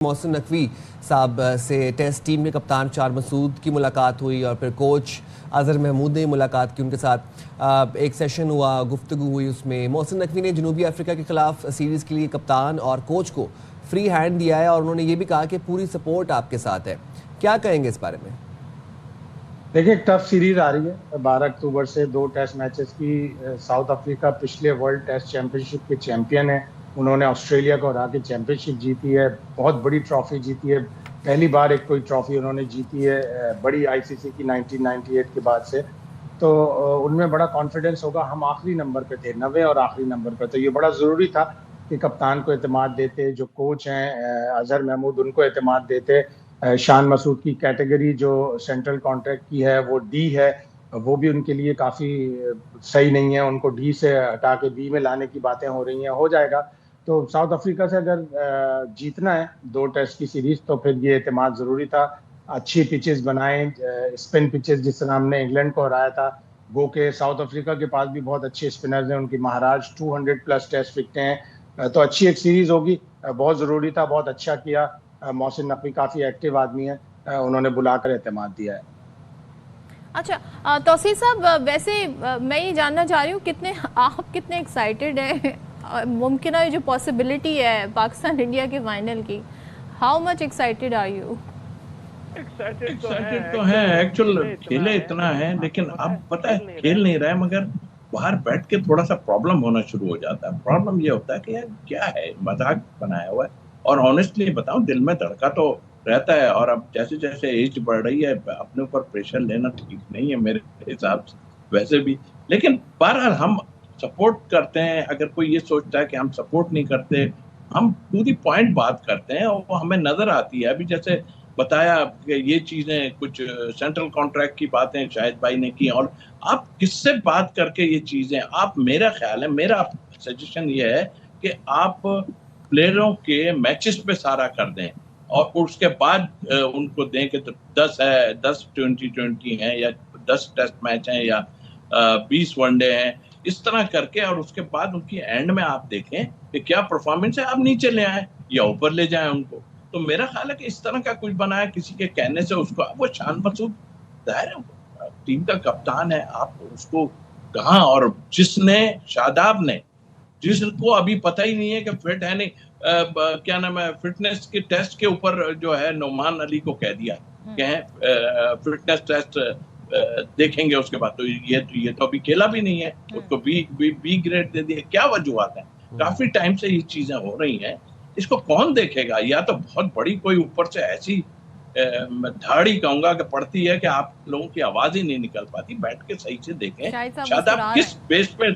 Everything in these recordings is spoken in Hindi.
मोहसिन नकवी साहब से टेस्ट टीम के कप्तान शान मसूद की मुलाकात हुई और फिर कोच अजहर महमूद ने मुलाकात की, उनके साथ एक सेशन हुआ, गुफ्तगू हुई। उसमें मोहसिन नकवी ने जनूबी अफ्रीका के खिलाफ सीरीज़ के लिए कप्तान और कोच को फ्री हैंड दिया है और उन्होंने ये भी कहा कि पूरी सपोर्ट आपके साथ है। क्या कहेंगे इस बारे में? देखिए, एक टफ सीरीज आ रही है 12 अक्टूबर से 2 टेस्ट मैचेस की। साउथ अफ्रीका पिछले वर्ल्ड टेस्ट चैंपियनशिप के चैंपियन है। उन्होंने ऑस्ट्रेलिया को हरा के चैंपियनशिप जीती है, बहुत बड़ी ट्रॉफी जीती है। पहली बार एक कोई ट्रॉफी उन्होंने जीती है बड़ी आईसीसी की 1998 के बाद से। तो उनमें बड़ा कॉन्फिडेंस होगा। हम आखिरी नंबर पे थे, 90 और आखिरी नंबर पे, तो ये बड़ा ज़रूरी था कि कप्तान को एतमाद देते, जो कोच हैं अजहर महमूद उनको एतमाद देते। शान मसूद की कैटेगरी जो सेंट्रल कॉन्ट्रैक्ट की है वो डी है, वो भी उनके लिए काफ़ी सही नहीं है। उनको डी से हटा के बी में लाने की बातें हो रही हैं, हो जाएगा। तो साउथ अफ्रीका से अगर जीतना है 2 टेस्ट की सीरीज तो फिर ये एतमाद ज़रूरी था। अच्छी पिचेस बनाएं, स्पिन पिचेस जिस तरह हमने इंग्लैंड को हराया था। गो के साउथ अफ्रीका के पास भी बहुत अच्छे स्पिनर्स हैं, उनकी महाराज 200+ टेस्ट विकेटें हैं। तो अच्छी एक सीरीज होगी, बहुत ज़रूरी था, बहुत अच्छा किया। मोहसिन नकवी काफ़ी एक्टिव आदमी है, उन्होंने बुलाकर एतमाद दिया है। अच्छा तौसीफ साहब, वैसे मैं ये जानना चाह रही हूँ आप कितने एक्साइटेड हैं मुमकिन है जो पॉसिबिलिटी है पाकिस्तान इंडिया के फाइनल की? How much excited are you? Excited तो है, एक्चुअल खेले इतना है, लेकिन अब पता है खेल नहीं रहा है, मगर बाहर बैठ के थोड़ा सा प्रॉब्लम होना शुरू हो जाता है। प्रॉब्लम ये होता है कि यार क्या है, मजाक बनाया हुआ है। और ऑनेस्टली बताऊं, दिल में धड़का तो रहता है। और अब जैसे जैसे एज बढ़ रही है, अपने ऊपर प्रेशर लेना ठीक नहीं है मेरे हिसाब से वैसे भी। लेकिन बहरहाल हम सपोर्ट करते हैं। अगर कोई ये सोचता है कि हम सपोर्ट नहीं करते, हम टू दी पॉइंट बात करते हैं और वो हमें नजर आती है। अभी जैसे बताया कि ये चीजें कुछ सेंट्रल कॉन्ट्रैक्ट की बातें शायद भाई ने की, और आप किससे बात करके ये चीजें, आप, मेरा ख्याल है, मेरा सजेशन ये है कि आप प्लेयरों के मैचेस पे सारा कर दें और उसके बाद उनको दें कि तो 10 है, 10 2020 हैं या 10 टेस्ट मैच हैं या 20 वनडे हैं, इस तरह करके। और उसके बाद उनकी एंड में आप देखें कि क्या परफॉर्मेंस है, आप नीचे ले आए या ऊपर ले जाएं उनको। तो मेरा ख्याल है कि इस तरह का कुछ बनाया किसी के कहने से उसको, वो शान मसूद जाहिर है टीम का कप्तान है, आप उसको कहाँ, और जिसने, शादाब ने, जिसको अभी पता ही नहीं है कि फिट है नहीं, क्या नाम है, फिटनेस के टेस्ट के ऊपर जो है नोमान अली को कह दिया कि फिटनेस टेस्ट देखेंगे उसके बाद। तो ये तो अभी खेला भी नहीं है, उसको बी ग्रेड दे दिया। क्या वजूहत है? काफी टाइम से ये चीजें हो रही हैं, इसको कौन देखेगा? या तो बहुत बड़ी कोई ऊपर से ऐसी धाड़ी कहूंगा कि पड़ती है कि आप लोगों की आवाज ही नहीं निकल पाती। बैठ के सही से देखें शायद आप किस बेस पे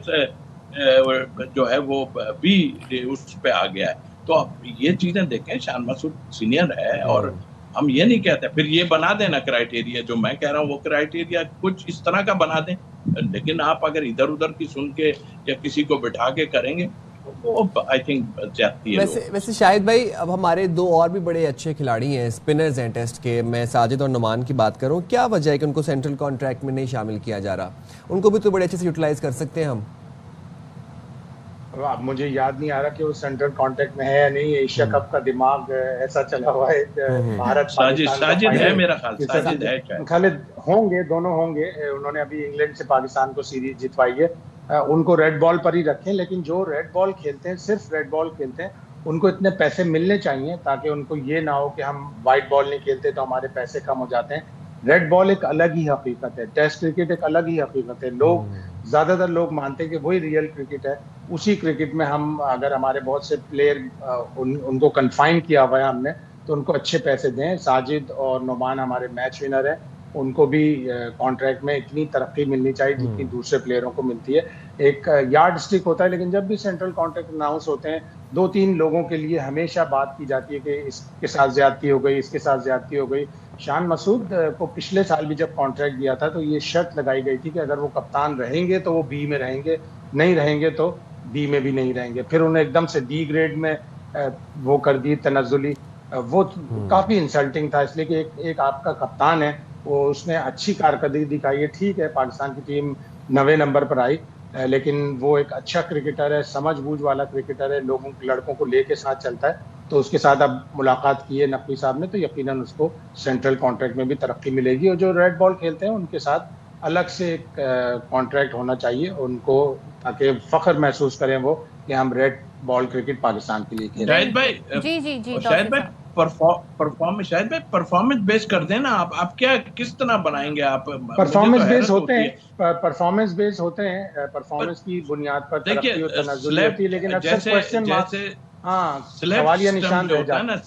जो है वो भी उस पे आ गया है। तो आप ये चीजें देखें। शान मसूद सीनियर है और हम ये नहीं कहते फिर ये बना देना क्राइटेरिया, जो मैं कह रहा हूँ वो क्राइटेरिया कुछ इस तरह का बना दें। लेकिन आप अगर इधर उधर की सुन के या किसी को बिठा के करेंगे तो आई थिंक जाती है। वैसे शाहिद भाई, अब हमारे 2 और भी बड़े अच्छे खिलाड़ी हैं, स्पिनर्स हैं टेस्ट के। मैं साजिद और नुमान की बात करूं, क्या वजह है कि उनको सेंट्रल कॉन्ट्रैक्ट में नहीं शामिल किया जा रहा? उनको भी तो बड़े अच्छे से यूटिलाइज कर सकते हैं हम। अब मुझे याद नहीं आ रहा कि वो सेंट्रल कॉन्ट्रैक्ट में है या नहीं। एशिया कप का दिमाग ऐसा चला हुआ है, भारत साजिद है, मेरा ख्याल साजिद है, खालिद होंगे, दोनों होंगे। उन्होंने अभी इंग्लैंड से पाकिस्तान को सीरीज जितवाई है। उनको रेड बॉल पर ही रखें, लेकिन जो रेड बॉल खेलते हैं, सिर्फ रेड बॉल खेलते हैं, उनको इतने पैसे मिलने चाहिए ताकि उनको ये ना हो कि हम वाइट बॉल नहीं खेलते तो हमारे पैसे कम हो जाते हैं। रेड बॉल एक अलग ही हकीकत है, टेस्ट क्रिकेट एक अलग ही हकीकत है। ज़्यादातर लोग मानते हैं कि वही रियल क्रिकेट है। उसी क्रिकेट में हम, अगर हमारे बहुत से प्लेयर उनको कन्फाइन किया हुआ है हमने, तो उनको अच्छे पैसे दें। साजिद और नुमान हमारे मैच विनर हैं, उनको भी कॉन्ट्रैक्ट में इतनी तरक्की मिलनी चाहिए जितनी दूसरे प्लेयरों को मिलती है। एक यार्ड स्टिक होता है, लेकिन जब भी सेंट्रल कॉन्ट्रैक्ट अनाउंस होते हैं 2-3 लोगों के लिए हमेशा बात की जाती है कि इसके साथ ज्यादती हो गई, इसके साथ ज्यादती हो गई। शान मसूद को पिछले साल भी जब कॉन्ट्रैक्ट दिया था तो ये शर्त लगाई गई थी कि अगर वो कप्तान रहेंगे तो वो बी में रहेंगे, नहीं रहेंगे तो बी में भी नहीं रहेंगे। फिर उन्हें एकदम से डी ग्रेड में वो कर दी तनज़्ज़ुली। वो काफ़ी इंसल्टिंग था, इसलिए कि एक आपका कप्तान है, वो उसने अच्छी कारकर्दगी दिखाई है। ठीक है, पाकिस्तान की टीम 90 नंबर पर आई, लेकिन वो एक अच्छा क्रिकेटर है, समझ बूझ वाला क्रिकेटर है, लड़कों को लेके साथ चलता है। तो उसके साथ अब मुलाकात की है नकवी साहब ने, तो यकीनन उसको सेंट्रल कॉन्ट्रैक्ट में भी तरक्की मिलेगी। और जो रेड बॉल खेलते हैं उनके साथ अलग से एक कॉन्ट्रैक्ट होना चाहिए उनको, ताकि फख्र महसूस करें वो कि हम रेड बॉल क्रिकेट पाकिस्तान के लिए खेल रहे हैं। शाहिद भाई, जी जी जी, शाहिद भाई परफॉर्मेंस बेस कर देना। आप क्या किस तरह बनाएंगे आप? परफॉर्मेंस बेस होते हैं, परफॉर्मेंस बेस होते हैं, परफॉर्मेंस की बुनियाद पर तरक्की और तनाज़ुल होती है, लेकिन अक्सर क्वेश्चन मार्क, सवालिया निशान रह जाता है।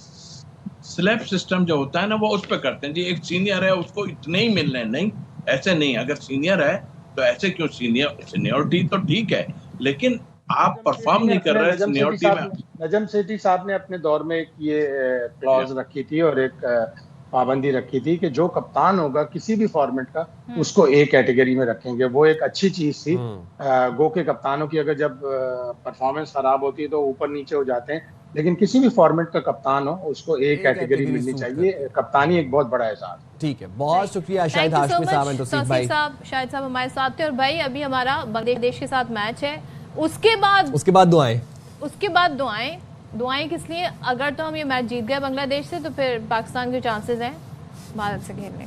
स्लैब सिस्टम जो होता है ना, वो उस पर करते हैं जी, एक सीनियर है उसको इतने ही मिल रहे हैं। नहीं, ऐसे नहीं। अगर सीनियर है तो ऐसे क्यों? सीनियरिटी तो ठीक है, लेकिन आप परफॉर्म नहीं कर रहे सीनियरिटी में। नजम सेठी साहब ने अपने दौर में एक ये क्लॉज रखी थी और एक पाबंदी रखी थी कि जो कप्तान होगा किसी भी फॉर्मेट का, उसको ए कैटेगरी में रखेंगे। वो एक अच्छी चीज थी। गो के कप्तानों की अगर जब परफॉर्मेंस खराब होती है तो ऊपर नीचे हो जाते हैं, लेकिन किसी भी फॉर्मेट का कप्तान हो उसको ए कैटेगरी मिलनी चाहिए। कप्तानी एक बहुत बड़ा एहसास। ठीक है, बहुत शुक्रिया शाहिद हाशमी साहब एंड तौसीफ भाई। शाहिद साहब हमारे साथ थे। और भाई अभी हमारा बांग्लादेश के साथ मैच है, उसके बाद दुआएं किस लिए? अगर तो हम ये मैच जीत गए बांग्लादेश से तो फिर पाकिस्तान के चांसेस हैं भारत से खेलने।